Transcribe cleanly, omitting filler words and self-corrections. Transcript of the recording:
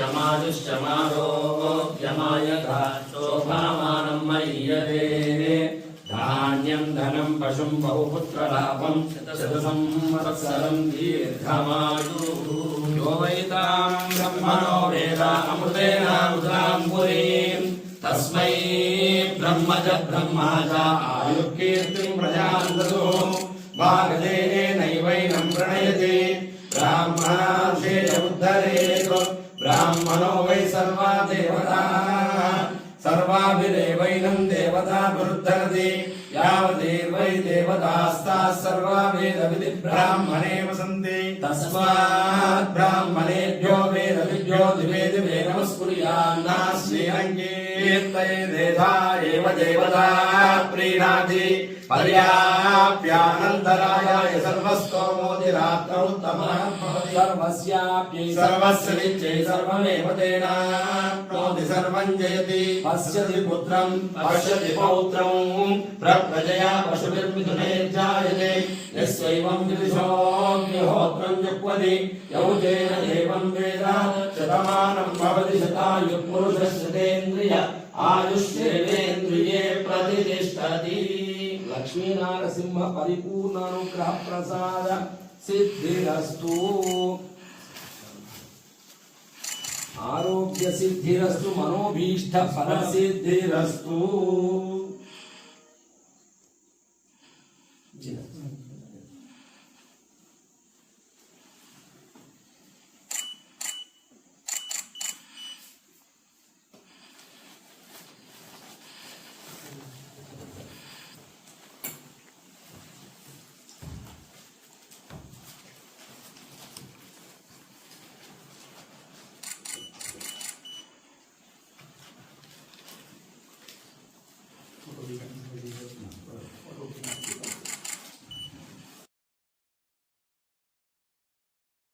आयुष्यमारोग्यमायथा शोभामानं मय्यते धान्यं धनं पशुं बहुपुत्रलाभं शतसंवत्सरं दीर्घमायुः यो वैतां ब्रह्मणो वेद अमृतेनामृतां पुरीं तस्मै ब्रह्म च ब्रह्मा च आयुर्कीर्तिं प्रजां ददुः भागदेनैवैनं प्रणयति ब्राह्मणार्थेन उद्धरेत् ब्राह्मणो वै सर्वा देवताः सर्वाभिरेवैनं देवताभिरुद्धरति यावदेवै देवतास्ताः सर्वा वेदविधि ब्राह्मणे वसन्ति तस्मात् ब्राह्मणेभ्यो वेदविद्यो दिवे दिवे नमस्कुर्यान्नास्मीरङ्कीर्तयेदेधा एव देवता प्रीणाति पर्याप्यानन्तरायाय सर्वस्तोमोदिरात्रौ उत्तमः सर्वस्याप्यै सर्वस्य नित्यै सर्वमेव तेनाप्नोति सर्वं जयति पश्यति पुत्रं पश्यति पौत्रं प्रजया पशुभिर्मिथुने जायते यस्यैवं विदुषोऽग्निहोत्रं जुह्वति यौजेन देवं वेद शतमानं भवति शतायुः पुरुषस्य तेन्द्रिय आयुष्येवेन्द्रिये प्रतिष्ठति लक्ष्मी नारसिंह परिपूर्ण अनुग्रह प्रसाद सिद्धिरस्तु आरोग्य सिद्धिरस्तु मनोभीष्ट फल सिद्धिरस्तु